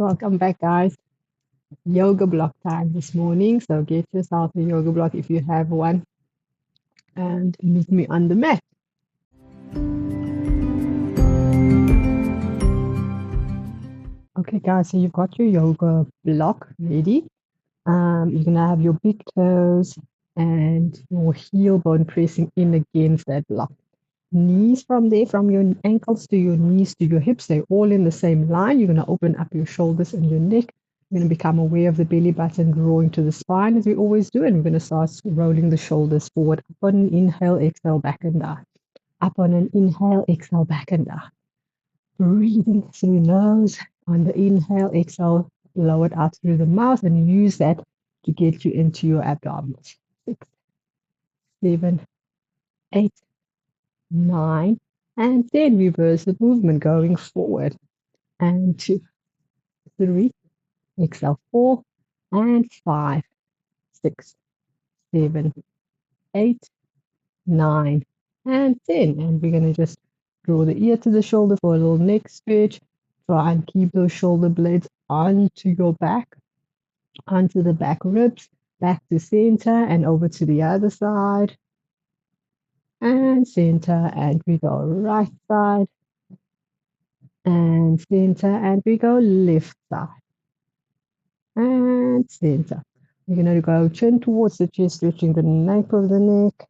Welcome back, guys. Yoga block time this morning. So get yourself a yoga block if you have one and meet me on the mat. Okay, guys, so you've got your yoga block ready. You're going to have your big toes and your heel bone pressing in against that block. Knees from there, from your ankles to your knees to your hips, they're all in the same line. You're going to open up your shoulders and your neck. You're going to become aware of the belly button drawing to the spine as we always do. And we're going to start rolling the shoulders forward. Up on an inhale, exhale, back and down. Up on an inhale, exhale, back and down. Breathing through nose. On the inhale, exhale, blow it out through the mouth and use that to get you into your abdominals. 6, 7, 8, 9, and 10. Reverse the movement going forward. And 2, 3, exhale 4, and 5, 6, 7, 8, 9, and 10. And we're going to just draw the ear to the shoulder for a little neck stretch. Try and keep those shoulder blades onto your back, onto the back ribs, back to center and over to the other side. And center, and we go right side. And center, and we go left side. And center. We're going to go chin towards the chest, stretching the nape of the neck.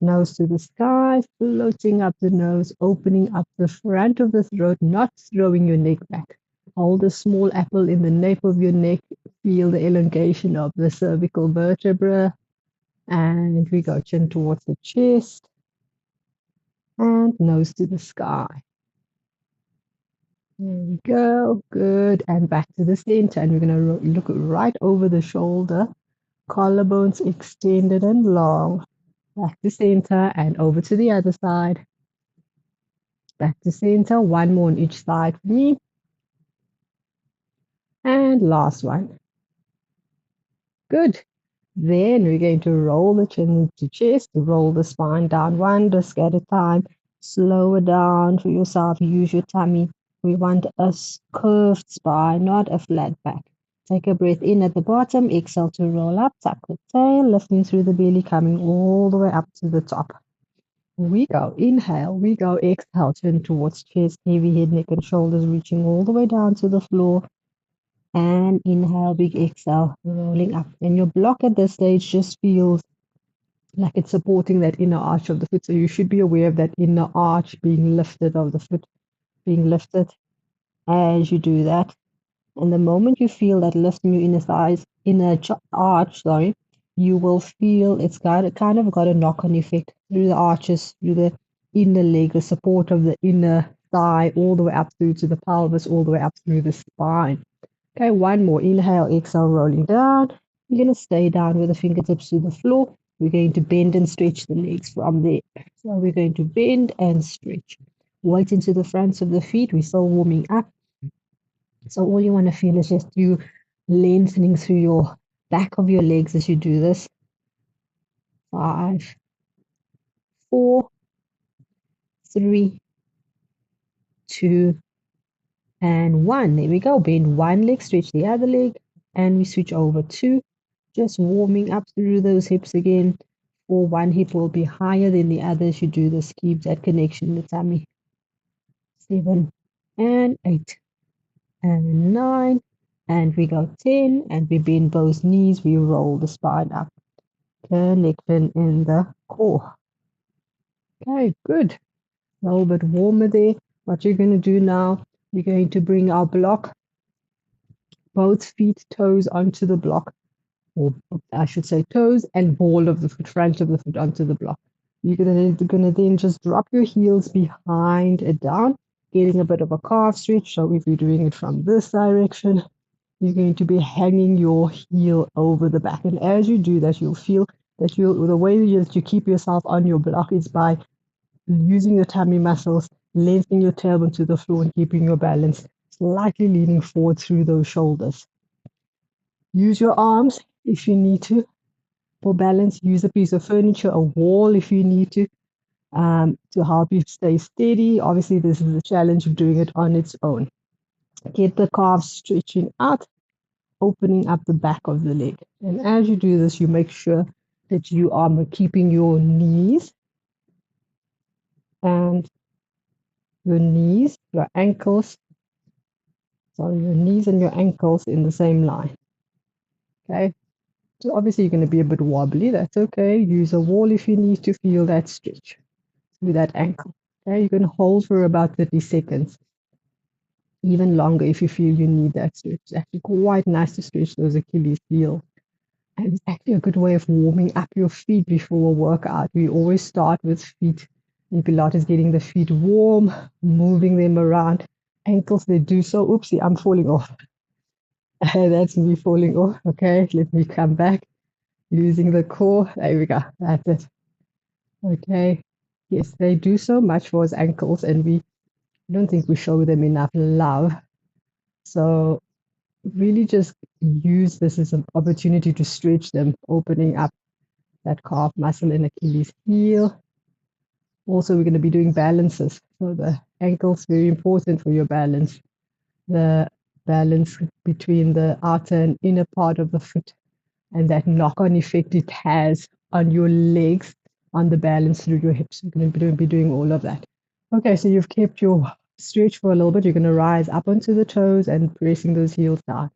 Nose to the sky, floating up the nose, opening up the front of the throat, not throwing your neck back. Hold a small apple in the nape of your neck. Feel the elongation of the cervical vertebra. And we go chin towards the chest. And nose to the sky. There we go. Good. And back to the center. And we're going to look right over the shoulder. Collarbones extended and long. Back to center and over to the other side. Back to center. One more on each side for me. And last one. Good. Then we're going to roll the chin to chest, roll the spine down one disc at a time. Slow it down for yourself. Use your tummy. We want a curved spine, not a flat back. Take a breath in at the bottom. Exhale to roll up. Tuck the tail, lifting through the belly, coming all the way up to the top. We go. Inhale. We go. Exhale. Turn towards chest, heavy head, neck, and shoulders, reaching all the way down to the floor. And inhale, big exhale, rolling up. And your block at this stage just feels like it's supporting that inner arch of the foot. So you should be aware of that inner arch being lifted, of the foot being lifted as you do that. And the moment you feel that lift in your inner arch, you will feel it's kind of got a knock-on effect through the arches, through the inner leg, the support of the inner thigh, all the way up through to the pelvis, all the way up through the spine. Okay, one more. Inhale, exhale, rolling down. You're going to stay down with the fingertips to the floor. We're going to bend and stretch the legs from there. So we're going to bend and stretch. Weight into the fronts of the feet. We're still warming up. So all you want to feel is just you lengthening through your back of your legs as you do this. 5, 4, 3, 2, and 1. There we go. Bend one leg, stretch the other leg, and we switch over 2. Just warming up through those hips again. For one hip will be higher than the other as you do this. Keep that connection in the tummy. 7 and 8 and 9. And we go 10. And we bend both knees. We roll the spine up. Connection in the core. Okay, good. A little bit warmer there. What you're going to do now, we're going to bring our block, both feet, toes onto the block, or I should say toes and ball of the foot, front of the foot onto the block. You're going to then just drop your heels behind it down, getting a bit of a calf stretch. So if you're doing it from this direction, you're going to be hanging your heel over the back. And as you do that, you'll feel that the way that you keep yourself on your block is by using your tummy muscles, lengthening your tailbone to the floor and keeping your balance, slightly leaning forward through those shoulders. Use your arms if you need to. For balance, use a piece of furniture, a wall if you need to help you stay steady. Obviously, this is the challenge of doing it on its own. Get the calves stretching out, opening up the back of the leg. And as you do this, you make sure that you are keeping your knees and your ankles, your knees and your ankles in the same line. Okay. So obviously you're going to be a bit wobbly. That's okay. Use a wall if you need to feel that stretch through that ankle. Okay. You can hold for about 30 seconds, even longer if you feel you need that stretch. It's actually quite nice to stretch those Achilles heels. And it's actually a good way of warming up your feet before a workout. We always start with feet in Pilates, getting the feet warm, moving them around. Ankles, they do so. Oopsie, I'm falling off. That's me falling off. Okay, let me come back. Using the core. There we go. That's it. Okay. Yes, they do so much for us ankles, and we don't think we show them enough love. So really just use this as an opportunity to stretch them, opening up that calf muscle and Achilles heel. Also, we're going to be doing balances. So the ankle's very important for your balance. The balance between the outer and inner part of the foot and that knock-on effect it has on your legs, on the balance through your hips. We're going to be doing all of that. Okay, so you've kept your stretch for a little bit. You're going to rise up onto the toes and pressing those heels down.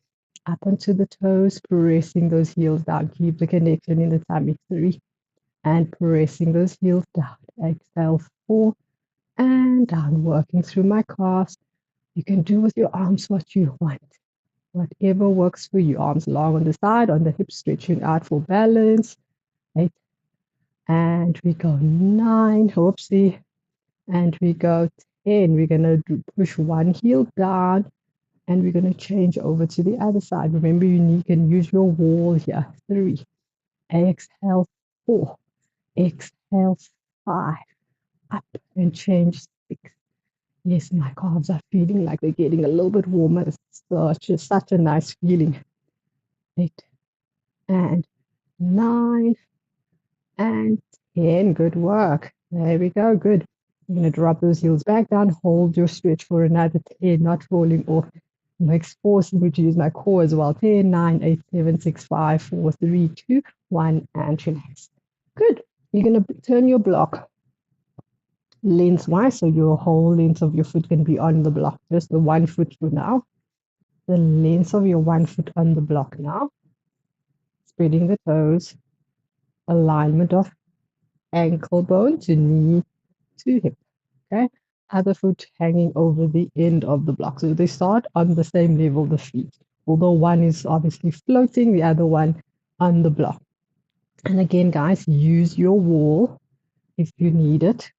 Up onto the toes, pressing those heels down. Keep the connection in the tummy. 3. And pressing those heels down. Exhale, 4. And down, working through my calves. You can do with your arms what you want. Whatever works for you. Arms long on the side, on the hips, stretching out for balance. 8. And we go 9. Whoopsie. And we go 10. We're going to push one heel down. And we're going to change over to the other side. Remember, you can use your wall here. 3. Exhale, 4. Exhale, 5. Up and change 6. Yes, my calves are feeling like they're getting a little bit warmer. It's such a nice feeling. 8 and 9 and 10. Good work. There we go. Good. You're going to drop those heels back down. Hold your stretch for another 10, not falling off. Makes forcing me to use my core as well. 10, 9, 8, 7, 6, 5, 4, 3, 2, 1, and relax. Good. You're going to turn your block lengthwise, so your whole length of your foot can be on the block. Just the 1 foot for now. The length of your 1 foot on the block now. Spreading the toes. Alignment of ankle bone to knee to hip. Okay. Other foot hanging over the end of the block. So they start on the same level, the feet. Although one is obviously floating, the other one on the block. And again, guys, use your wall if you need it.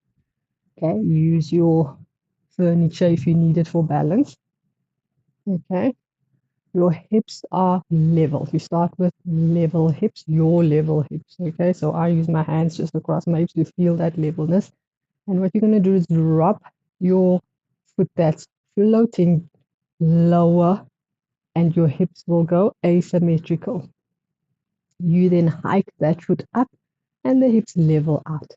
Okay, use your furniture if you need it for balance. Okay, your hips are level. You start with level hips, your level hips. Okay, so I use my hands just across my hips to feel that levelness. And what you're going to do is drop your foot that's floating lower, and your hips will go asymmetrical. You then hike that foot up, and the hips level out.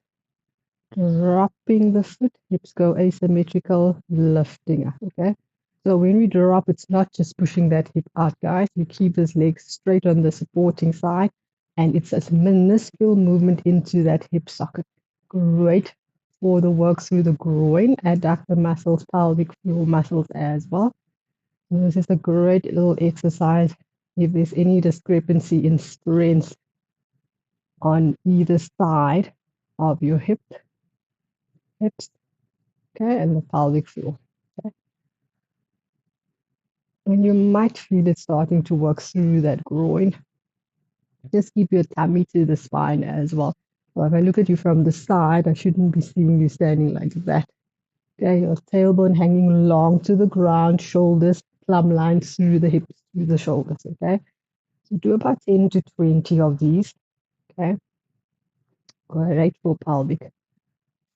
Dropping the foot, hips go asymmetrical, lifting up, okay? So when we drop, it's not just pushing that hip out, guys. You keep this leg straight on the supporting side, and it's a minuscule movement into that hip socket. Great for the work through the groin, adductor muscles, pelvic floor muscles as well. And this is a great little exercise if there's any discrepancy in strength on either side of your hips, okay, and the pelvic floor. Okay. And you might feel it starting to work through that groin. Just keep your tummy to the spine as well. So if I look at you from the side, I shouldn't be seeing you standing like that. Okay, your tailbone hanging long to the ground, shoulders plumb line through the hips, through the shoulders, okay? So do about 10 to 20 of these, okay? Great for pelvic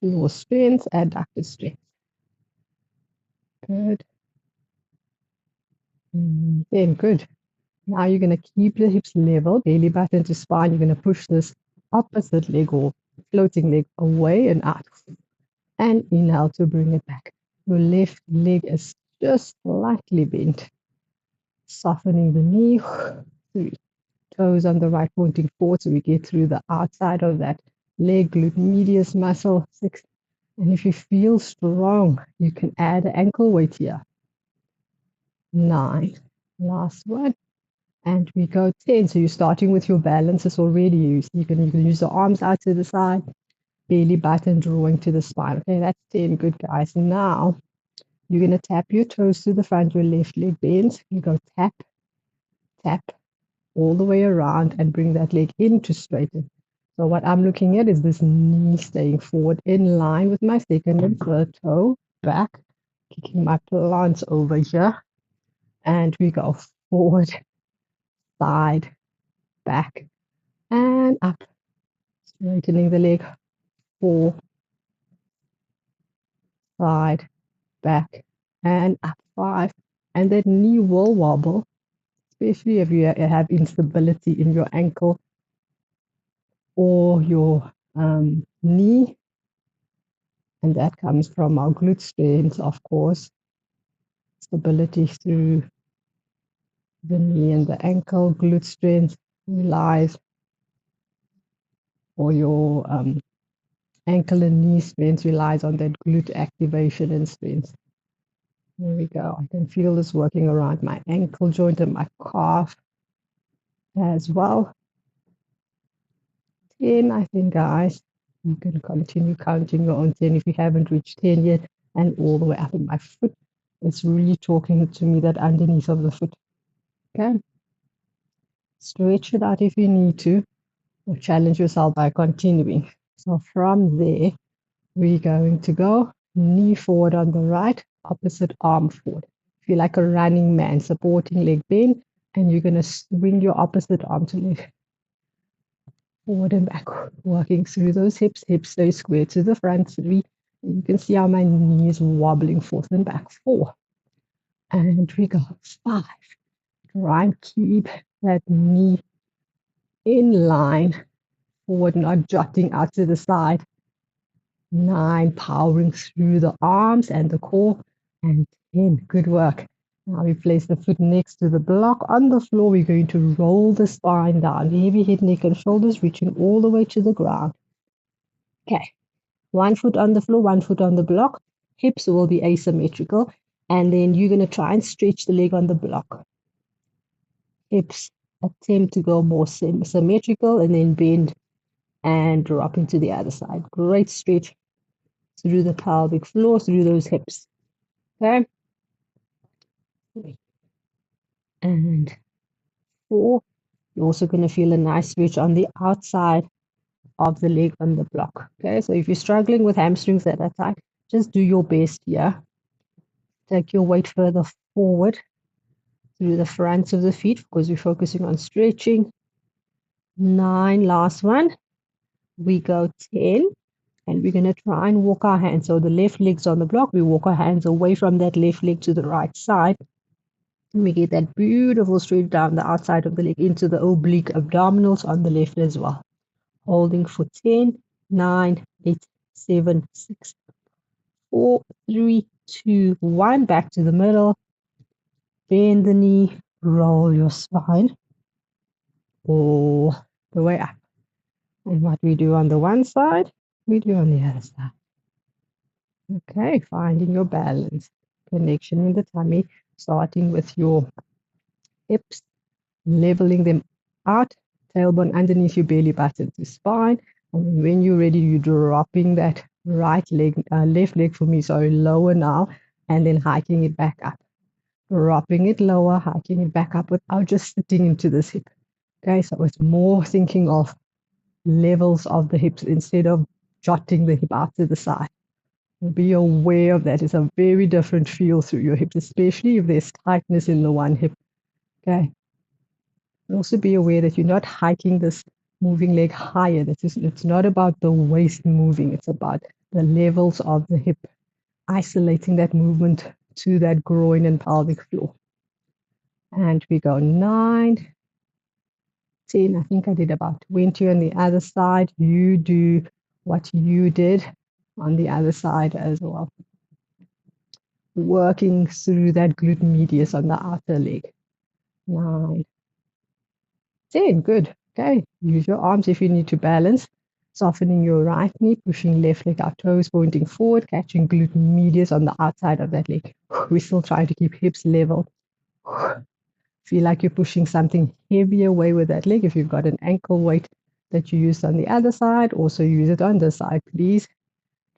floor strength, adductor strength. Good. And then good. Now you're going to keep the hips level, belly button to spine. You're going to push this opposite leg or floating leg away and out. And inhale to bring it back. Your left leg is just slightly bent. Softening the knee. 3. Toes on the right pointing forward so we get through the outside of that leg, glute medius muscle. 6. And if you feel strong, you can add an ankle weight here. 9. Last one. And we go 10. So you're starting with your balances already. You can use the arms out to the side, belly button drawing to the spine. Okay, that's 10. Good, guys. Now you're going to tap your toes to the front, your left leg bends. You go tap, tap all the way around and bring that leg in to straighten. So what I'm looking at is this knee staying forward in line with my second and third toe back, kicking my plants over here. And we go forward, side, back, and up. Straightening the leg, 4, side, back, and up, 5. And that knee will wobble, especially if you have instability in your ankle or your knee. And that comes from our glute strength, of course. Stability through the knee and the ankle. Glute strength relies, or your ankle and knee strength relies on that glute activation and strength. There we go. I can feel this working around my ankle joint and my calf as well. 10, I think, guys. You can continue counting your own 10 if you haven't reached 10 yet, and all the way up in my foot. It's really talking to me, that underneath of the foot. Okay. Stretch it out if you need to, or challenge yourself by continuing. So from there, we're going to go knee forward on the right, opposite arm forward. Feel like a running man, supporting leg bend, and you're going to swing your opposite arm to leg forward and back, working through those hips. Hips stay square to the front. 3. You can see how my knee is wobbling forth and back. 4. And we go 5. Try and keep that knee in line, forward, not jutting out to the side. 9, powering through the arms and the core. And 10, good work. Now we place the foot next to the block on the floor. We're going to roll the spine down. Heavy head, neck, and shoulders reaching all the way to the ground. Okay. 1 foot on the floor, 1 foot on the block. Hips will be asymmetrical. And then you're going to try and stretch the leg on the block. Hips attempt to go more symmetrical, and then bend and drop into the other side. Great stretch through the pelvic floor, through those hips. Okay. And 4. You're also going to feel a nice stretch on the outside of the leg on the block. Okay. So if you're struggling with hamstrings at that time, just do your best here. Take your weight further forward through the fronts of the feet because we're focusing on stretching. 9, last one. We go 10, and we're going to try and walk our hands. So the left leg's on the block. We walk our hands away from that left leg to the right side. And we get that beautiful stretch down the outside of the leg into the oblique abdominals on the left as well. Holding for 10, 9, 8, 7, 6, 4, 3, 2, 1. Back to the middle. Bend the knee. Roll your spine all the way up. And what we do on the one side, we do on the other side. Okay, finding your balance. Connection in the tummy, starting with your hips, leveling them out, tailbone underneath your belly button to spine. And when you're ready, you're dropping that right leg, left leg for me, sorry, lower now, and then hiking it back up. Dropping it lower, hiking it back up without just sitting into this hip. Okay, so it's more thinking of levels of the hips instead of jotting the hip out to the side. Be aware of that. It's a very different feel through your hips, especially if there's tightness in the one hip. Okay. And also be aware that you're not hiking this moving leg higher. It's not about the waist moving. It's about the levels of the hip, isolating that movement to that groin and pelvic floor. And we go 9, 10. I think I did about 20 on the other side. You do what you did on the other side as well. working through that glute medius on the outer leg. 9, 10, good. Okay, use your arms if you need to balance. Softening your right knee, pushing left leg out, toes pointing forward, catching glute medius on the outside of that leg. We're still trying to keep hips level. Feel like you're pushing something heavy away with that leg. If you've got an ankle weight that you use on the other side, also use it on this side, please.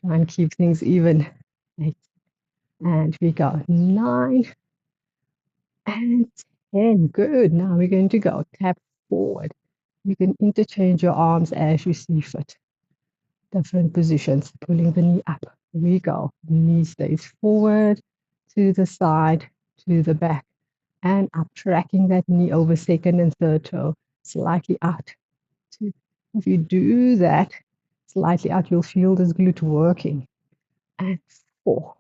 Try and keep things even. 8, and we go 9 and 10. Good. Now we're going to go tap forward. You can interchange your arms as you see fit. Different positions, pulling the knee up. Here we go. Knee stays forward, to the side, to the back, and up, tracking that knee over second and third toe, slightly out. 2. If you do that, slightly out, you'll feel this glute working. And 4.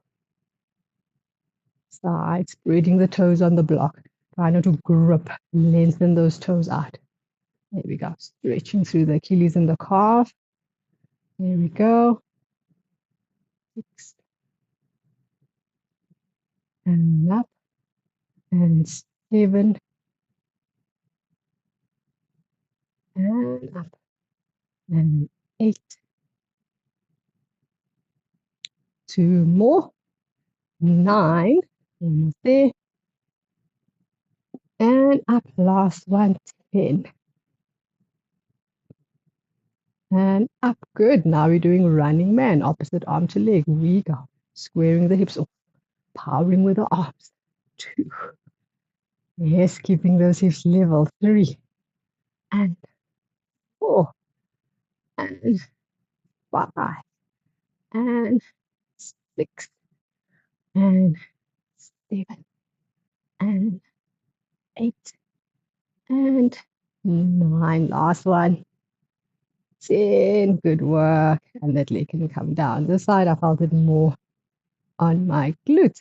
Side, spreading the toes on the block. Try not to grip, lengthen those toes out. There we go. Stretching through the Achilles and the calf. There we go. 6. And up. And 7. And up. And 8. 2 more. 9. Almost there. And up. Last one. 10. And up. Good. Now we're doing running man. Opposite arm to leg. We go. Squaring the hips off. Powering with the arms. 2. Yes, keeping those hips level. 3. And 4. And 5. And 6. And 7. And 8. And 9. Last one. 10. Good work. And that leg can come down. This side, I felt it more on my glute.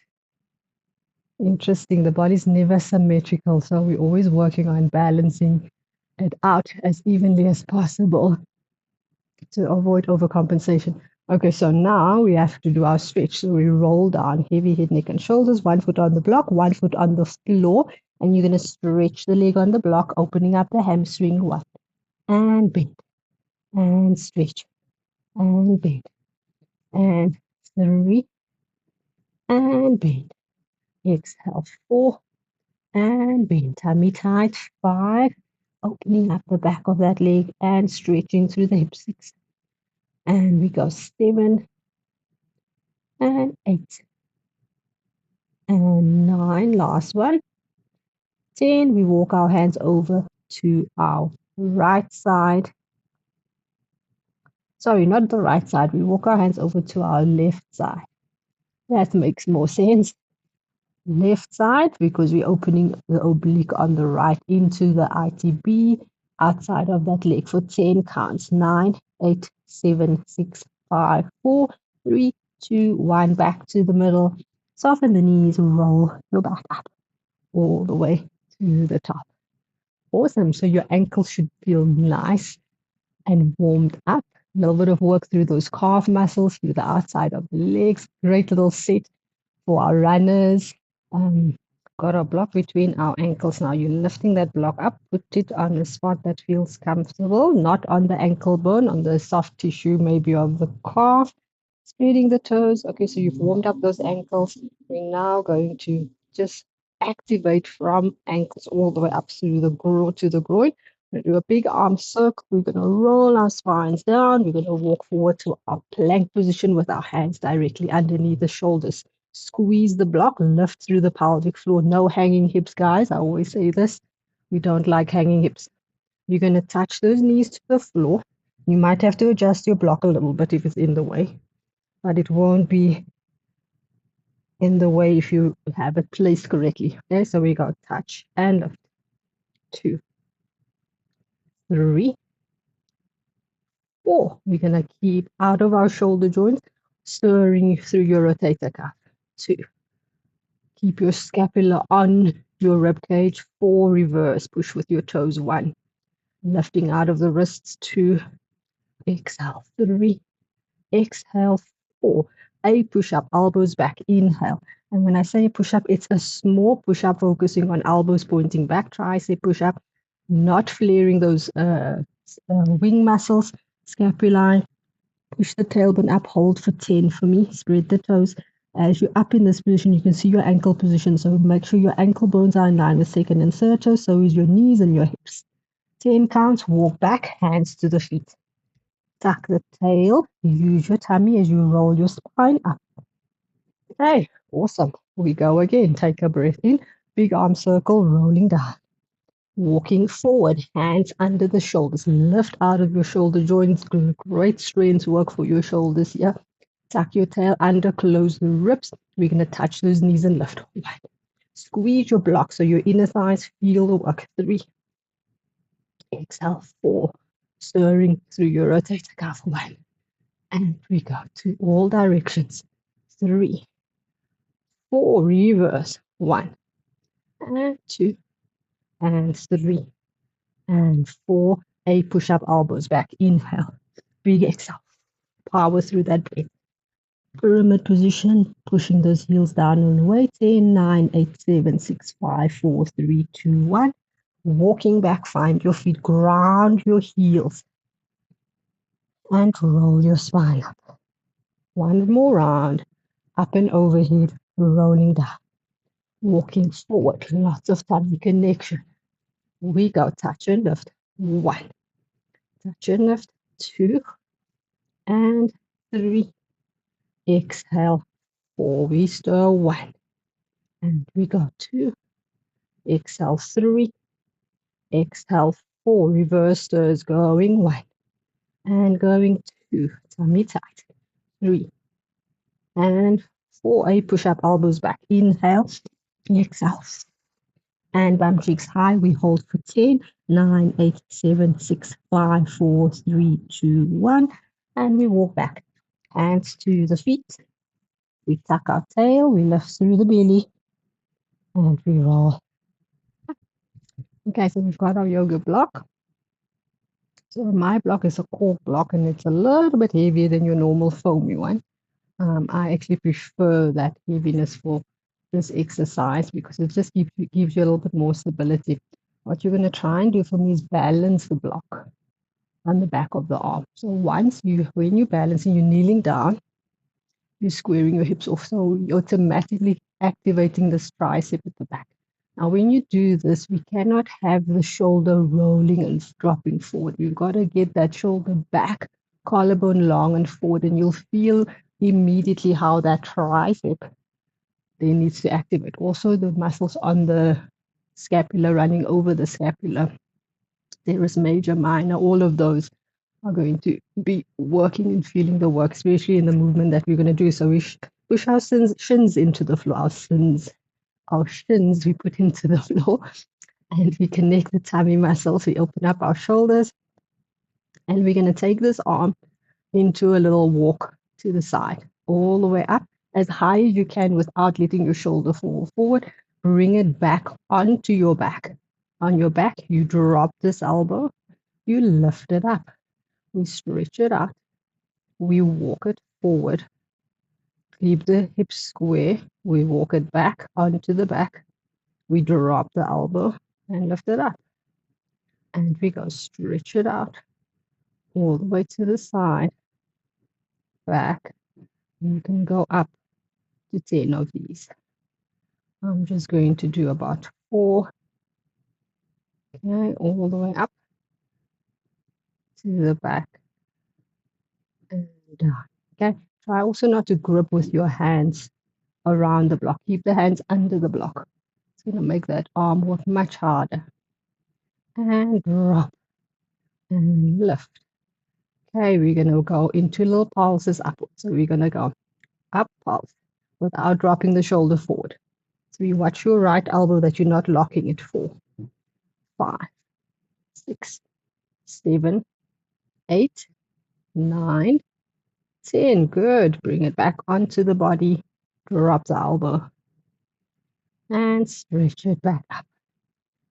Interesting. The body's never symmetrical, so we're always working on balancing it out as evenly as possible to avoid overcompensation. Okay, so now we have to do our stretch. So we roll down, heavy head, neck, and shoulders, 1 foot on the block, 1 foot on the floor, and you're going to stretch the leg on the block, opening up the hamstring. 1, and bend, and stretch, and bend, and 3, and bend. Exhale, 4, and bend. Tummy tight. 5, opening up the back of that leg and stretching through the hips. 6, and we go 7, and 8, and 9. Last one. 10. We walk our hands over to our right side. Sorry, not the right side. We walk our hands over to our left side. That makes more sense. Left side, because we're opening the oblique on the right into the ITB outside of that leg for 10 counts. 9, 8, 7, 6, 5, 4, 3, 2, 1. Back to the middle. Soften the knees, roll your back up all the way to the top. Awesome. So your ankles should feel nice and warmed up. A little bit of work through those calf muscles, through the outside of the legs. Great little set for our runners. Got a block between our ankles now. You're lifting that block up, put it on a spot that feels comfortable, not on the ankle bone, on the soft tissue maybe of the calf. Spreading the toes. Okay, so you've warmed up those ankles. We're now going to just activate from ankles all the way up through the to the groin. We're going to do a big arm circle. We're going to roll our spines down. We're going to walk forward to our plank position with our hands directly underneath the shoulders. Squeeze the block, lift through the pelvic floor. No hanging hips, guys. I always say this. We don't like hanging hips. You're going to touch those knees to the floor. You might have to adjust your block a little bit if it's in the way, but it won't be in the way if you have it placed correctly. Okay, so we got touch and lift. 2, 3, 4. We're going to keep out of our shoulder joints, stirring through your rotator cuff. 2. Keep your scapula on your rib cage. 4. Reverse. Push with your toes. 1. Lifting out of the wrists. 2. Exhale. 3. Exhale. 4. A push up. Elbows back. Inhale. And when I say push-up, it's a small push-up focusing on elbows pointing back, tricep push-up, not flaring those wing muscles, scapulae. Push the tailbone up, hold for 10 for me, spread the toes. As you're up in this position, you can see your ankle position. So make sure your ankle bones are in line with second and third toe. So is your knees and your hips. 10 counts, walk back, hands to the feet. Tuck the tail, use your tummy as you roll your spine up. Okay, awesome. We go again. Take a breath in, big arm circle, rolling down. Walking forward, hands under the shoulders. Lift out of your shoulder joints. Great strength work for your shoulders here. Tuck your tail under, close the ribs. We're going to touch those knees and lift. 1. Squeeze your block so your inner thighs feel the work. 3. Exhale. 4. Stirring through your rotator cuff. 1. And we go to all directions. 3. 4. Reverse. 1. And 2. And 3. And 4. A push-up, elbows back. Inhale. Big exhale. Power through that breath. Pyramid position, pushing those heels down on the way. 10, 9, 8, 7, 6, 5, 4, 3, 2, 1. Walking back, find your feet, ground your heels, and roll your spine up. 1 more round, up and overhead, rolling down. Walking forward, lots of tummy connection. We go touch and lift. 1, touch and lift. 2, and 3. Exhale. 4, we stir. 1, and we go 2. Exhale. 3. Exhale. 4. Reverse stirs. Going 1, and going 2. Tummy tight. 3, and 4. A push up, elbows back. Inhale. Exhale. And bum cheeks high. We hold for 10, 9, 8, 7, 6, 5, 4, 3, 2, 1. And we walk back. Hands to the feet. We tuck our tail. We lift through the belly. And we roll. Okay, so we've got our yoga block. So my block is a cork block, and it's a little bit heavier than your normal foamy one. I actually prefer that heaviness for this exercise because it just gives you a little bit more stability. What you're going to try and do for me is balance the block on the back of the arm. So when you're balancing, you're kneeling down, you're squaring your hips off, so you're automatically activating this tricep at the back. Now, when you do this, we cannot have the shoulder rolling and dropping forward. You've got to get that shoulder back, collarbone long and forward, and you'll feel immediately how that tricep then needs to activate. Also, the muscles on the scapula running over the scapula, teres major, minor, all of those are going to be working and feeling the work, especially in the movement that we're going to do. So we push our shins into the floor, our shins we put into the floor, and we connect the tummy muscles. We open up our shoulders, and we're going to take this arm into a little walk to the side, all the way up as high as you can without letting your shoulder fall forward. Bring it back onto your back. On your back, you drop this elbow, you lift it up, we stretch it out, we walk it forward, keep the hips square, we walk it back onto the back, we drop the elbow and lift it up, and we go stretch it out all the way to the side, back. You can go up to 10 of these. I'm just going to do about 4. Okay, all the way up to the back and down. Okay, try also not to grip with your hands around the block. Keep the hands under the block. It's going to make that arm work much harder. And drop and lift. Okay, we're going to go into little pulses upwards. So we're going to go up, pulse, without dropping the shoulder forward. So you watch your right elbow that you're not locking it. 4, 5, 6, 7, 8, 9, 10. Good. Bring it back onto the body. Drop the elbow. And stretch it back up.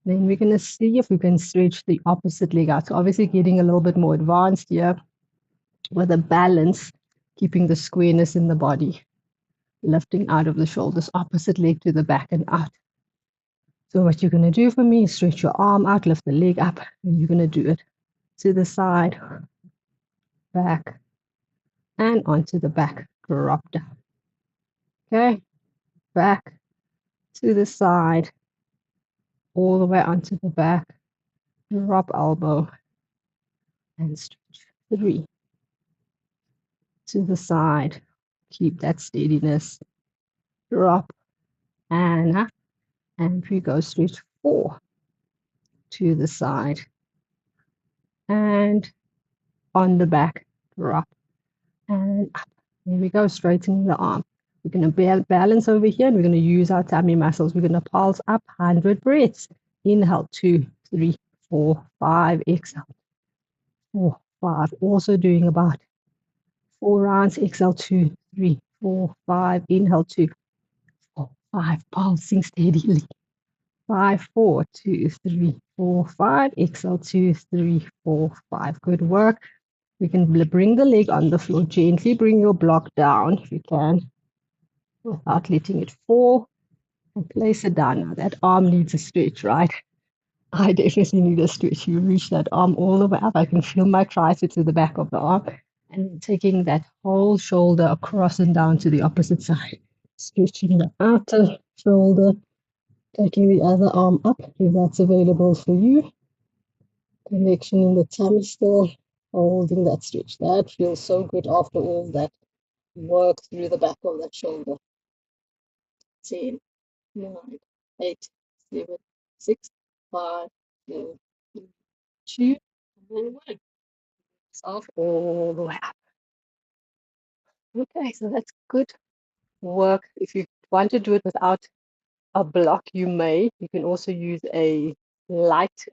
Then we're going to see if we can stretch the opposite leg out. So obviously getting a little bit more advanced here with a balance, keeping the squareness in the body. lifting out of the shoulders, opposite leg to the back and out. So what you're going to do for me is stretch your arm out, lift the leg up, and you're going to do it to the side, back, and onto the back, drop down. Okay, back to the side, all the way onto the back, drop elbow, and stretch. 3, to the side, keep that steadiness, drop, and up, and we go stretch. 4, to the side, and on the back, drop, and up. There we go, straightening the arm. We're going to balance over here, and we're going to use our tummy muscles. We're going to pulse up 100 breaths. Inhale, 2, 3, 4, 5. Exhale, 4, 5. Also doing about 4 rounds. Exhale, 2, 3, 4, 5. Inhale, 2, 4, 5. Pulsing steadily. 5, 4, 2, 3, 4, 5. Exhale, 2, 3, 4, 5. Good work. We can bring the leg on the floor. Gently bring your block down if you can, without letting it fall, and place it down. Now that arm needs a stretch, right? I definitely need a stretch. You reach that arm all the way up. I can feel my triceps at the back of the arm, and taking that whole shoulder across and down to the opposite side. Stretching the outer shoulder, taking the other arm up if that's available for you. Connection in the tummy still, holding that stretch. That feels so good after all that work through the back of that shoulder. 10, 9, 8, 7, 6, 5, 4, 3, 2, and 1. Off all the way up. Okay, so that's good work. If you want to do it without a block, you may. You can also use a light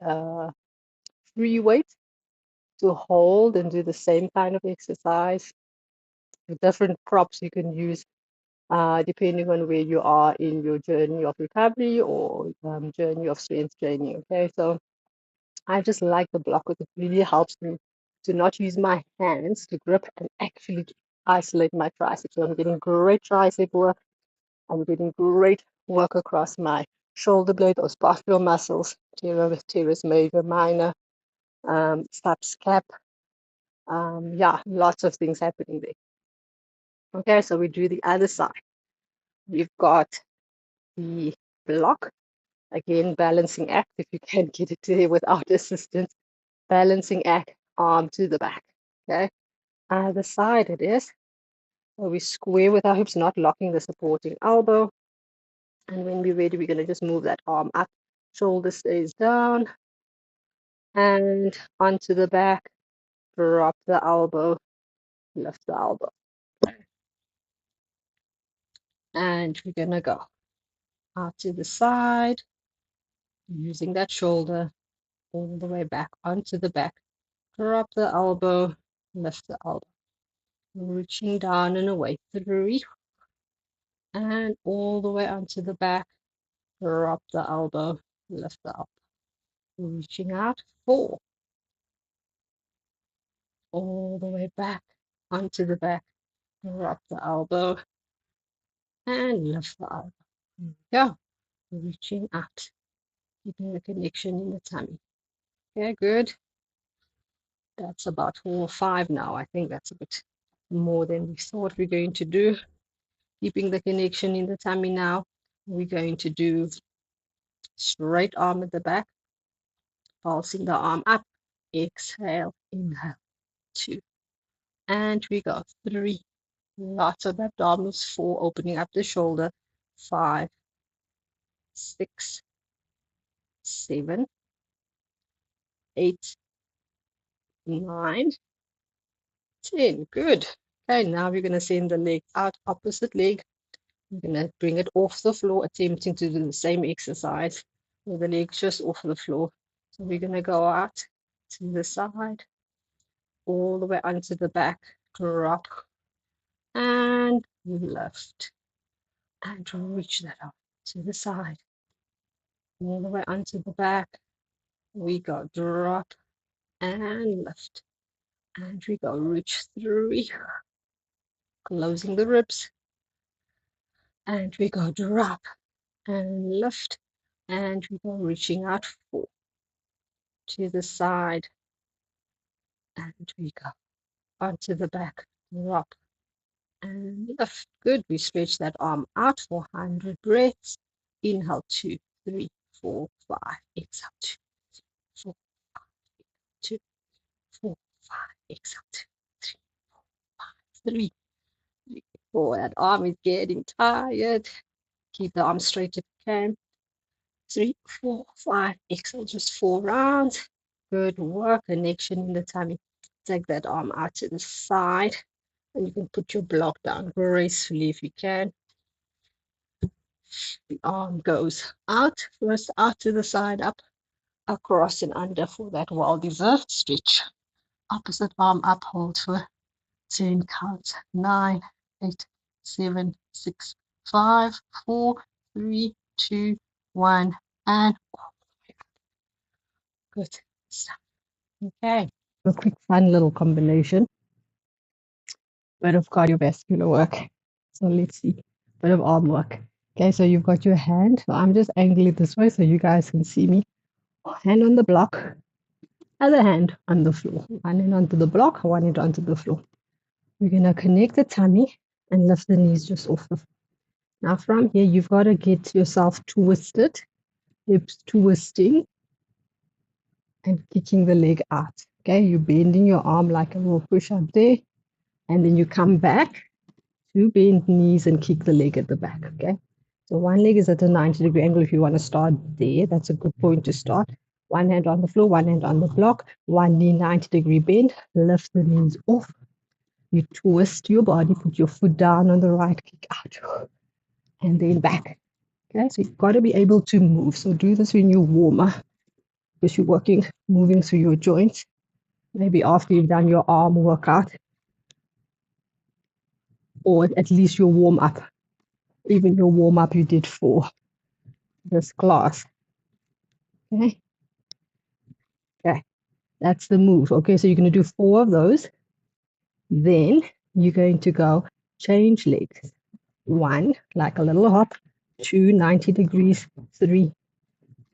free weight to hold and do the same kind of exercise. Different props you can use depending on where you are in your journey of recovery or journey of strength training. Okay, so I just like the block because it really helps me to not use my hands to grip and actually isolate my triceps. So I'm getting great tricep work. I'm getting great work across my shoulder blade, those postural muscles, teres major, minor, subscap. Yeah, lots of things happening there. Okay, so we do the other side. We've got the block. Again, balancing act, if you can get it there without assistance. Balancing act, arm to the back. Okay, other side it is. So we square with our hips, not locking the supporting elbow. And when we're ready, we're going to just move that arm up. Shoulder stays down. And onto the back. Drop the elbow. Lift the elbow. And we're going to go out to the side. Using that shoulder all the way back onto the back. Drop the elbow. Lift the elbow. Reaching down and away. 3. And all the way onto the back. Drop the elbow. Lift the elbow. Reaching out. 4. All the way back onto the back. Drop the elbow. And lift the elbow. There we go. Reaching out. Keeping the connection in the tummy. Okay, good. That's about 4 or 5 now. I think that's a bit more than we thought we're going to do. Keeping the connection in the tummy now. We're going to do straight arm at the back. Pulsing the arm up. Exhale, inhale. 2. And we go. 3. Lots of abdominals. 4. Opening up the shoulder. 5, 6, 7, 8, 9, 10. Good. Okay, now we're going to send the leg out, opposite leg. We're going to bring it off the floor, attempting to do the same exercise with the leg just off the floor. So we're going to go out to the side, all the way onto the back, drop, and lift, and reach that up to the side, all the way onto the back. We go drop and lift, and we go reach 3, closing the ribs, and we go drop and lift, and we go reaching out 4 to the side, and we go onto the back, drop and lift. Good. We stretch that arm out for 100 breaths. Inhale 2, 3, 4, 5. Exhale 2, 4, 2, 4, 5. Exhale 2, 3, 3, 3, 4. That arm is getting tired. Keep the arm straight if you can. 3, 4, 5. Exhale just 4 rounds. Good work. Connection in the tummy. Take that arm out to the side, and you can put your block down gracefully if you can. The arm goes out, first out to the side, up, across and under for that well-deserved stretch. Opposite arm up, hold for 10 counts. 9, 8, 7, 6, 5, 4, 3, 2, 1, and good stuff. Okay. A quick, fun little combination. Bit of cardiovascular work. So let's see. Bit of arm work. Okay, so you've got your hand. So I'm just angling it this way so you guys can see me. Hand on the block, other hand on the floor. One hand onto the block, one hand onto the floor. We're going to connect the tummy and lift the knees just off the floor. Now from here, you've got to get yourself twisted, hips twisting and kicking the leg out. Okay, you're bending your arm like a little push up there, and then you come back to bend knees and kick the leg at the back. Okay, so one leg is at a 90-degree angle. If you want to start there, that's a good point to start. One hand on the floor, one hand on the block, one knee 90-degree bend, lift the knees off. You twist your body, put your foot down on the right, kick out, and then back. Okay, so you've got to be able to move. So do this when you warm up, because you're working, moving through your joints. Maybe after you've done your arm workout, or at least your warm up. Even your warm up you did for this class. Okay. Okay. That's the move. Okay, so you're going to do 4 of those. Then you're going to go change legs. 1, like a little hop. 2, 90 degrees. 3,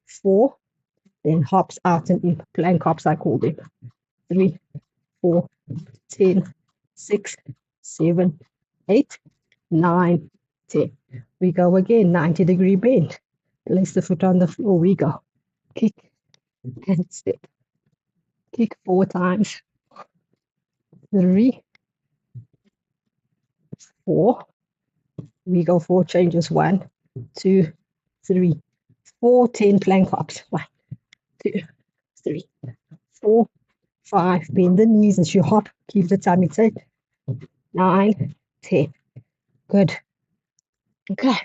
4. Then hops out and in. Plank hops, I call them. 3, 4, 10, 6, 7, 8, 9, 10. We go again, 90-degree bend. Place the foot on the floor. We go. Kick and step. Kick 4 times. 3, 4. We go 4 changes. 1, 2, 3, 4. 10 plank hops. 1, 2, 3, 4, 5. Bend the knees as you hop. Keep the tummy tight. 9, 10. Good. Okay.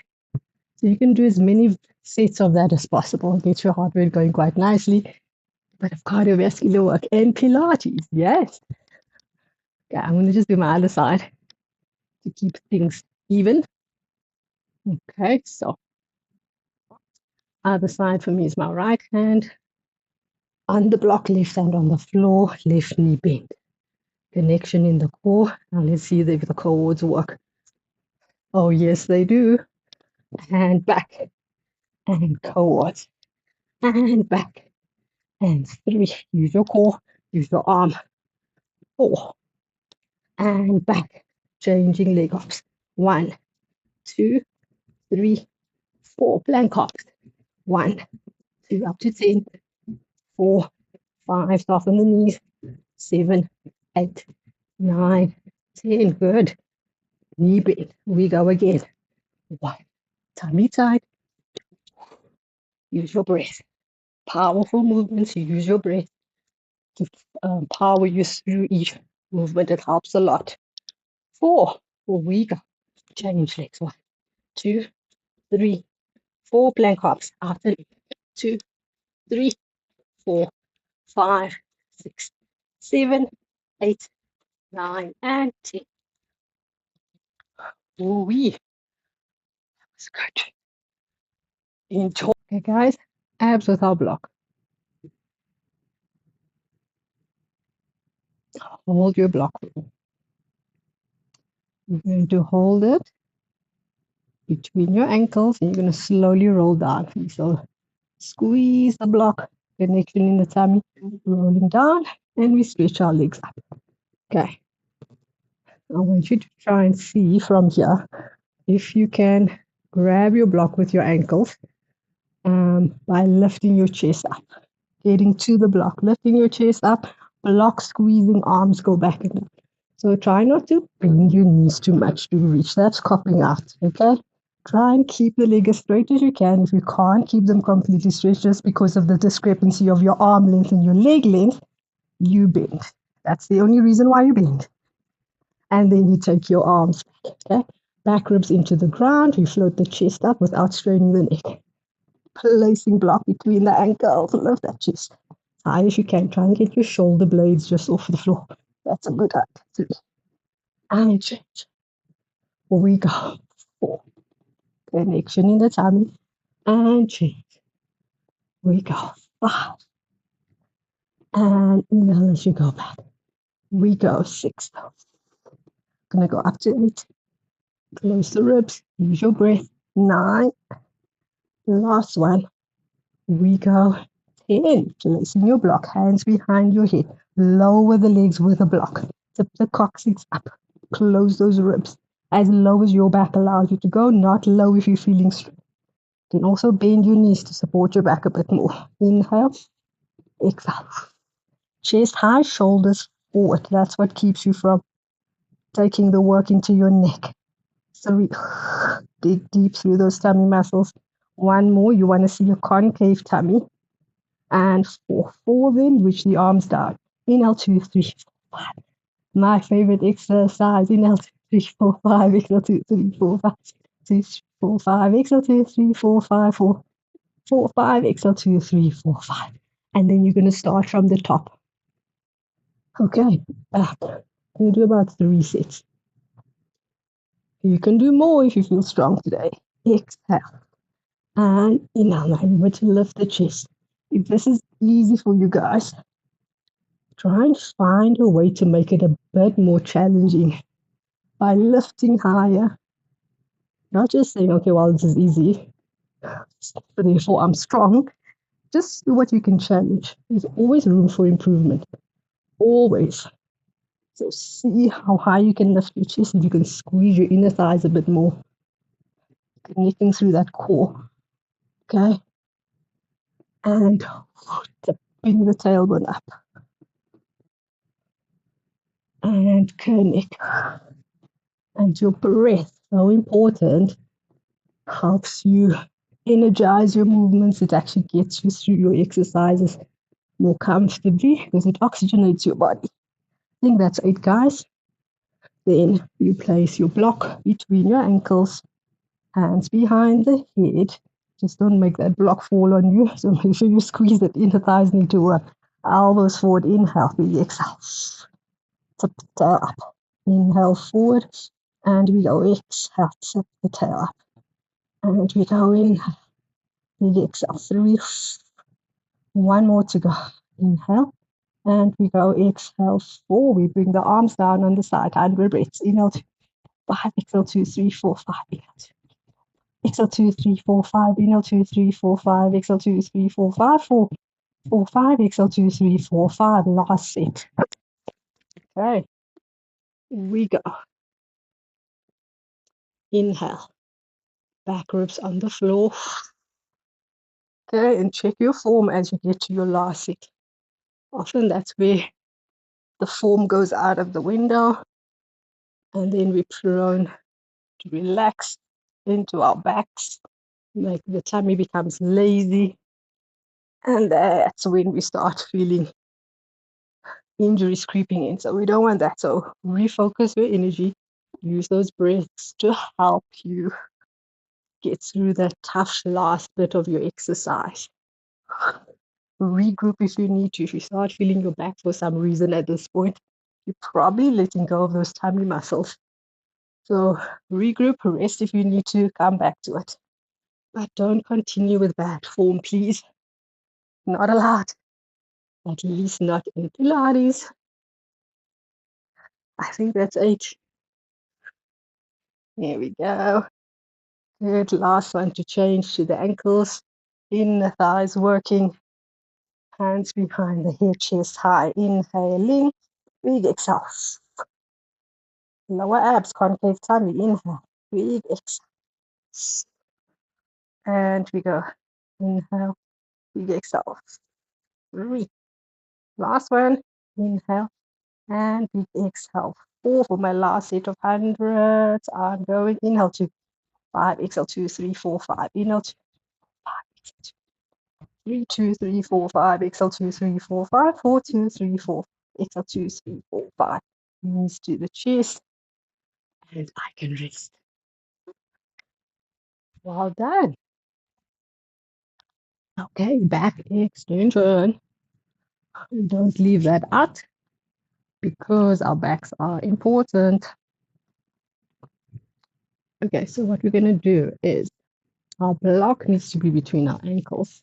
So you can do as many sets of that as possible. Get your heart rate going quite nicely. But of cardiovascular work and Pilates. Yes. Okay, I'm going to just do my other side to keep things even. Okay, so other side for me is my right hand on the block, left hand on the floor, left knee bend. Connection in the core. Now let's see if the quads work. Oh, yes, they do. And back and quads and back and 3. Use your core, use your arm. 4 and back. Changing leg hops. 1, 2, 3, 4. Plank hops. 1, 2, up to 10. 4, 5. Soften the knees. 7, 8, 9, 10. Good. Knee bend. We go again. 1. Tummy tight. Use your breath. Powerful movements. You use your breath to power you through each movement. It helps a lot. 4. We go. Change legs. 1, 2, 3, 4. Plank hops. After 2, 3, 4, 5, 6, 7, 8, 9, and 10. Ooh-wee. That's good. Enjoy. Okay, guys. Abs without block. Hold your block. You're going to hold it between your ankles, and you're going to slowly roll down. So squeeze the block, connection in the tummy, rolling down, and we stretch our legs up. Okay. I want you to try and see from here if you can grab your block with your ankles by lifting your chest up, getting to the block, lifting your chest up, block squeezing, arms go back and down. So try not to bend your knees too much to reach. That's copping out, okay? Try and keep the leg as straight as you can. If you can't keep them completely straight just because of the discrepancy of your arm length and your leg length, you bend. That's the only reason why you bend. And then you take your arms back, okay? Back ribs into the ground. You float the chest up without straining the neck. Placing block between the ankles. Lift that chest as high as you can. Try and get your shoulder blades just off the floor. That's a good height. 3. And change. Here we go. 4. Connection in the tummy. And change. We go. 5. And inhale as you go back. We go. 6. Gonna go up to 8. Close the ribs. Use your breath. 9. Last one. We go. 10. Placing your block. Hands behind your head. Lower the legs with a block. Tip the coccyx up. Close those ribs. As low as your back allows you to go. Not low if you're feeling straight. You can also bend your knees to support your back a bit more. Inhale. Exhale. Chest high, shoulders forward. That's what keeps you from taking the work into your neck. 3. Dig deep through those tummy muscles. 1 more. You want to see a concave tummy. And 4. 4 then, reach the arms down. Inhale, 2, 3, 4, 5. My favorite exercise. Inhale, 2, 3, 4, 5. Exhale, 2, 3, 4, 5. 2, 3, 4, 5. Exhale, 2, 3, 4, 5, 4. 4, 5. Exhale, 2, 3, 4, 5. And then you're going to start from the top. Okay, back. You do about 3 sets. You can do more if you feel strong today. Exhale. And inhale. Remember to lift the chest. If this is easy for you guys, try and find a way to make it a bit more challenging by lifting higher. Not just saying, okay, well, this is easy, so therefore I'm strong. Just do what you can challenge. There's always room for improvement. Always. So see how high you can lift your chest. If you can squeeze your inner thighs a bit more, connecting through that core. Okay? And bring the tailbone up. And connect. And your breath, so important, helps you energize your movements. It actually gets you through your exercises more comfortably because it oxygenates your body. I think that's 8, guys. Then you place your block between your ankles, hands behind the head. Just don't make that block fall on you. So make sure you squeeze it. Inner thighs need to work. Elbows forward. Inhale. Big exhale. Tip the tail up. Inhale forward. And we go exhale. Tip the tail up. And we go inhale. Big exhale. 3. 1 more to go. Inhale. And we go exhale 4. We bring the arms down on the side. 100 breaths. Inhale 2, 5. Exhale 2, 3, 4, 5. Inhale 2. Exhale 2, 3, 4, 5. Inhale 2, 3, 4, 5. Exhale 2, 3, 4, 5. 4, 4, 5. Exhale 2, 3, 4, 5. Last set. Okay. We go. Inhale. Back ribs on the floor. Okay. And check your form as you get to your last set. Often that's where the form goes out of the window. And then we're prone to relax into our backs. Like the tummy becomes lazy. And that's when we start feeling injuries creeping in. So we don't want that. So refocus your energy. Use those breaths to help you get through that tough last bit of your exercise. Regroup if you need to. If you start feeling your back for some reason at this point, you're probably letting go of those tummy muscles. So regroup, rest if you need to, come back to it. But don't continue with bad form, please. Not allowed. At least not in Pilates. I think that's 8. There we go. Good. Last one to change to the ankles. In the thighs working. Hands behind the head, chest high. Inhaling. Big exhale. Lower abs, concave tummy. Inhale. Big exhale. And we go. Inhale. Big exhale. 3. Last one. Inhale. And big exhale. 4 for my last set of 100s. I'm going. Inhale 2. 5. Exhale 2, 3, 4, 5. Inhale 2. 5. Exhale 2. 3, 2, 3, 4, 5. Exhale 2, 3, 4, 5. 4, 2, 3, 4. Exhale 2, 3, 4, 5. Knees to the chest. And I can rest. Well done. Okay, back extension. Don't leave that out because our backs are important. Okay, so what we're going to do is our block needs to be between our ankles.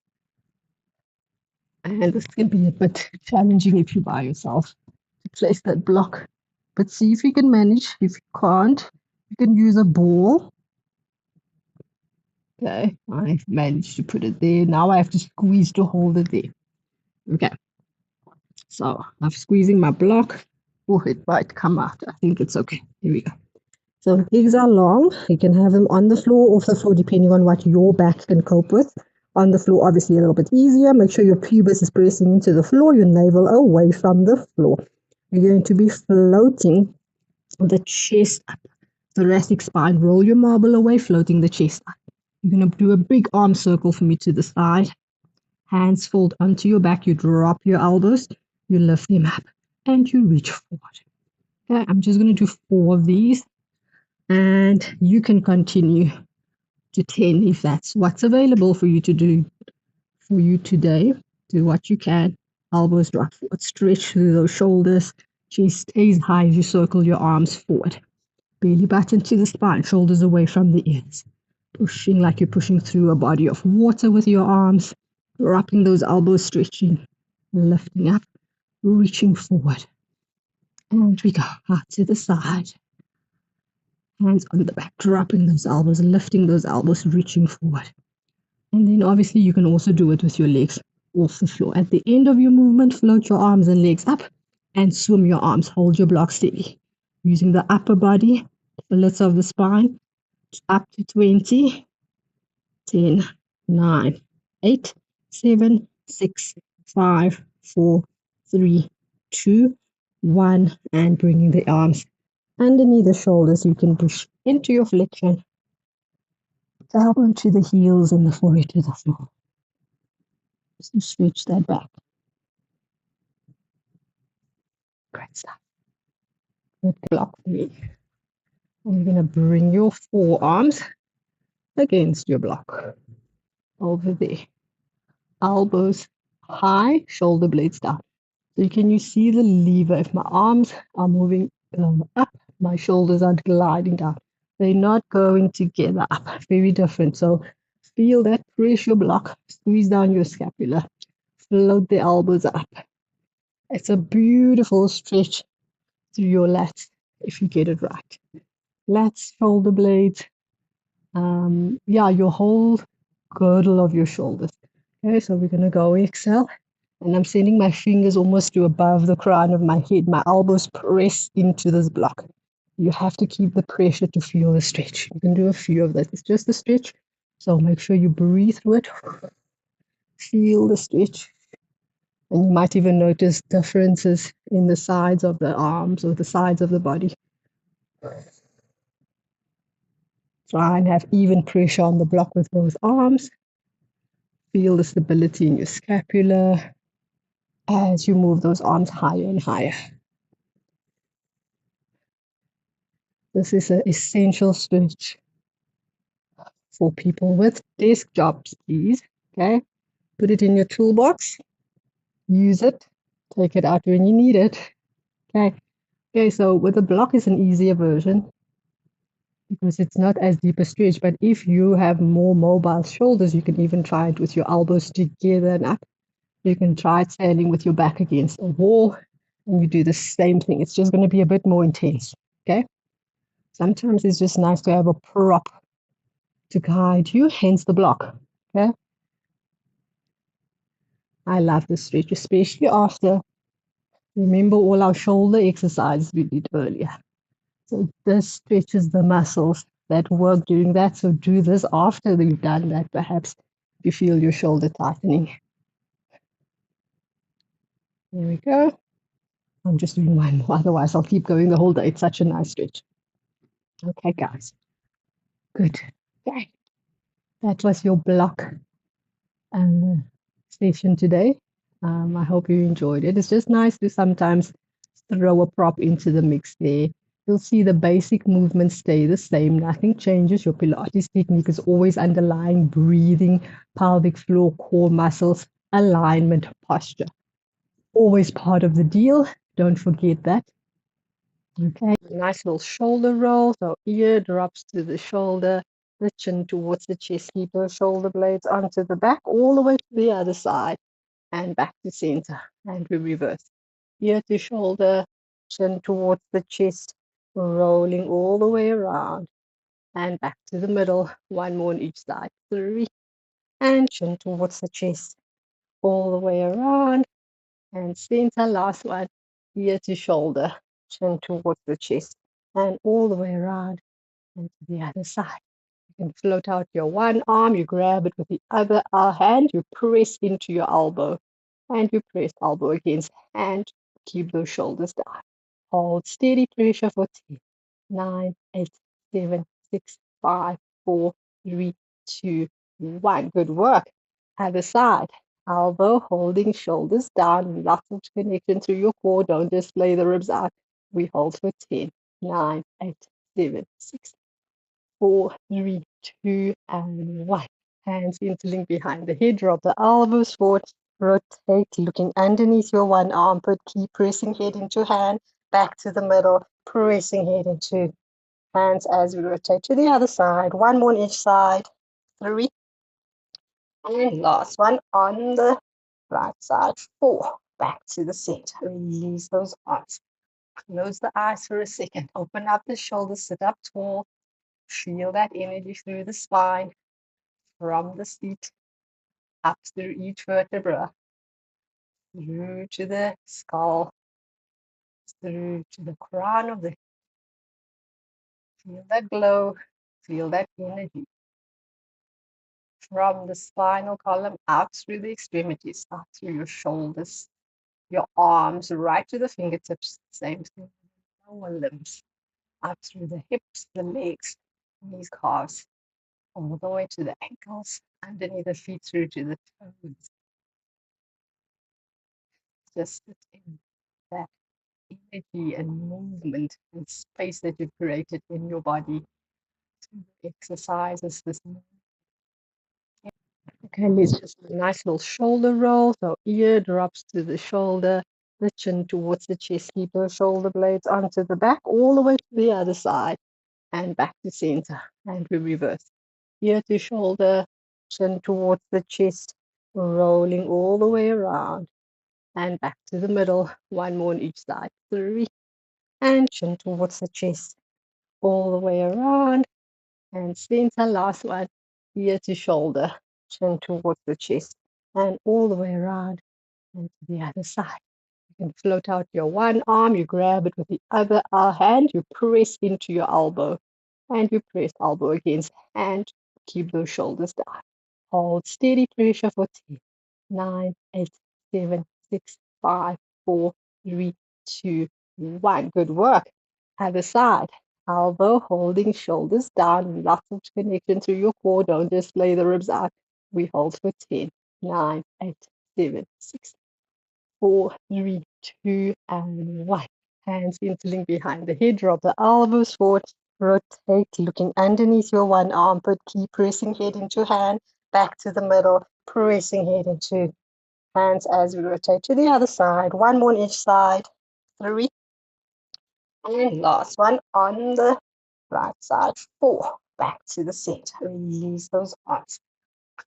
And this can be a bit challenging if you're by yourself to place that block. But see if you can manage. If you can't, you can use a ball. Okay, I've managed to put it there. Now I have to squeeze to hold it there. Okay, so I'm squeezing my block. Oh, it might come out. I think it's okay. Here we go. So legs are long. You can have them on the floor, off the floor, depending on what your back can cope with. On the floor, obviously a little bit easier. Make sure your pubis is pressing into the floor, your navel away from the floor. You're going to be floating the chest up. Thoracic spine, roll your marble away, floating the chest up. You're going to do a big arm circle for me to the side. Hands fold onto your back. You drop your elbows. You lift them up and you reach forward. Okay, I'm just going to do 4 of these. And you can continue to 10 if that's what's available for you to do for you today. Do what you can. Elbows drop forward. Stretch through those shoulders. Chest stays high as you circle your arms forward. Belly button to the spine. Shoulders away from the ears. Pushing like you're pushing through a body of water with your arms. Dropping those elbows, stretching. Lifting up. Reaching forward. And we go out to the side. Hands on the back, dropping those elbows, lifting those elbows, reaching forward. And then obviously you can also do it with your legs off the floor. At the end of your movement, float your arms and legs up and swim your arms. Hold your block steady. Using the upper body, fillets of the spine, up to 20, 10, 9, 8, 7, 6, 5, 4, 3, 2, 1, and bringing the arms underneath the shoulders. You can push into your flexion, down onto the heels and the forehead to the floor. So stretch that back. Great stuff. Good block 3. And you're going to bring your forearms against your block. Over there. Elbows high, shoulder blades down. So you see the lever. If my arms are moving up, my shoulders are gliding down. They're not going together up. Very different. So feel that pressure block. Squeeze down your scapula. Float the elbows up. It's a beautiful stretch through your lats if you get it right. Lats, shoulder blades. Your whole girdle of your shoulders. Okay, so we're going to go exhale. And I'm sending my fingers almost to above the crown of my head. My elbows press into this block. You have to keep the pressure to feel the stretch. You can do a few of this. It's just a stretch. So make sure you breathe through it. Feel the stretch. And you might even notice differences in the sides of the arms or the sides of the body. Try and have even pressure on the block with both arms. Feel the stability in your scapula as you move those arms higher and higher. This is an essential stretch for people with desk jobs, please. Okay, put it in your toolbox, use it, take it out when you need it. Okay, so with a block is an easier version because it's not as deep a stretch, but if you have more mobile shoulders, you can even try it with your elbows together and up. You can try it standing with your back against a wall and you do the same thing. It's just going to be a bit more intense. Okay, sometimes it's just nice to have a prop to guide you, hence the block. Okay. I love this stretch, especially after, remember all our shoulder exercises we did earlier. So this stretches the muscles that work during that. So do this after you've done that, perhaps you feel your shoulder tightening. There we go. I'm just doing one more, otherwise I'll keep going the whole day. It's such a nice stretch. Okay, guys. Good. Okay. That was your block uh, session today. I hope you enjoyed it. It's just nice to sometimes throw a prop into the mix there. You'll see the basic movements stay the same. Nothing changes. Your Pilates technique is always underlying breathing, pelvic floor, core muscles, alignment, posture. Always part of the deal. Don't forget that. Okay, nice little shoulder roll. So ear drops to the shoulder, the chin towards the chest, keep those shoulder blades onto the back, all the way to the other side and back to center. And we reverse. Ear to shoulder, chin towards the chest, rolling all the way around and back to the middle. One more on each side. 3, and chin towards the chest, all the way around and center. Last one, ear to shoulder, chin towards the chest, and all the way around and to the other side. You can float out your one arm, you grab it with the other hand, you press into your elbow, and you press elbow against hand. Keep those shoulders down. Hold steady pressure for 10, 9, 8, 7, 6, 5, 4, 3, 2, 1. Good work. Other side. Elbow holding shoulders down, lots of connection through your core. Don't just play the ribs out. We hold for 10, 9, 8, 7, 6, 4, 3, 2, and 1. Hands interlink behind the head. Drop the elbows forward. Rotate, looking underneath your one armpit. Keep pressing head into hand. Back to the middle. Pressing head into hands as we rotate to the other side. One more on each side. 3. And last one on the right side. 4. Back to the center. Release those arms. Close the eyes for a second. Open up the shoulders. Sit up tall. Feel that energy through the spine, from the seat, up through each vertebra, through to the skull, through to the crown of the head. Feel that glow, feel that energy. From the spinal column, out through the extremities, out through your shoulders, your arms, right to the fingertips. Same thing, lower limbs, out through the hips, the legs, knees, calves, all the way to the ankles, underneath the feet, through to the toes. Just sit in that energy and movement and space that you've created in your body through the exercises this morning. Okay, let's just do a nice little shoulder roll. So ear drops to the shoulder, the chin towards the chest. Keep those shoulder blades onto the back, all the way to the other side and back to center. And we reverse. Ear to shoulder, chin towards the chest, rolling all the way around and back to the middle. One more on each side. 3, and chin towards the chest, all the way around and center. Last one, ear to shoulder, chin towards the chest, and all the way around and to the other side. You can float out your one arm, you grab it with the other hand, you press into your elbow, and you press elbow against hand. Keep those shoulders down. Hold steady pressure for 10, 9, 8, 7, 6, 5, 4, 3, 2, 1. Good work. Other side. Elbow holding shoulders down, lots of connection through your core. Don't just lay the ribs out. We hold for 10, 9, 8, 7, 6, 4, 3, 2, and 1. Hands interlink behind the head. Drop the elbows forward. Rotate, looking underneath your one armpit. Keep pressing head into hand. Back to the middle. Pressing head into hands as we rotate to the other side. One more on each side. 3. And last one on the right side. 4. Back to the center. Release those arms.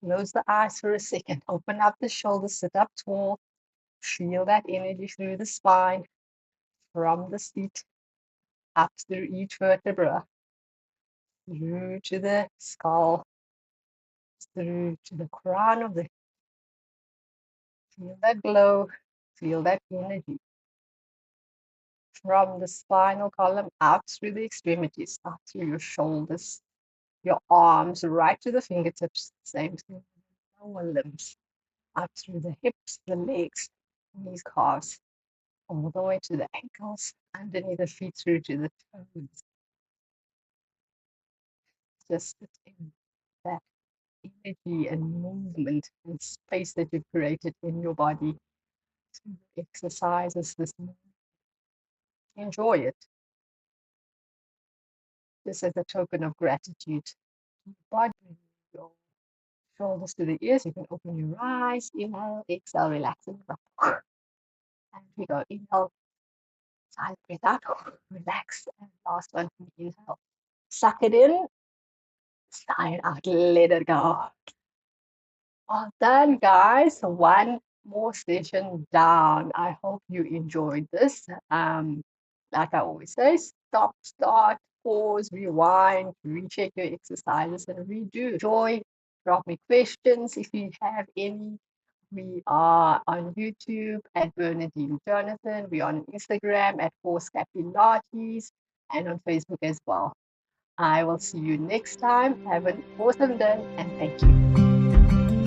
Close the eyes for a second. Open up the shoulders. Sit up tall. Feel that energy through the spine, from the seat, up through each vertebra, through to the skull, through to the crown of the head. Feel that glow, feel that energy from the spinal column out through the extremities, out through your shoulders, your arms, right to the fingertips. Same thing, lower limbs, up through the hips, the legs, knees, calves, all the way to the ankles, underneath the feet through to the toes. Just sit in that energy and movement and space that you've created in your body through the exercises this morning. Enjoy it. This is a token of gratitude. Body, your shoulders to the ears. You can open your eyes. Inhale, exhale, relaxing. And we go inhale, silent breath out, relax. And last one, inhale. Suck it in, sigh it out, let it go. Well done, guys. One more session down. I hope you enjoyed this. Like I always say, stop, start, pause, rewind, recheck your exercises, and redo. Enjoy. Drop me questions if you have any. We are on YouTube at Bernadine Jonathan. We're on Instagram at Forska Pilates and on Facebook as well. I will see you next time. Have an awesome day and thank you.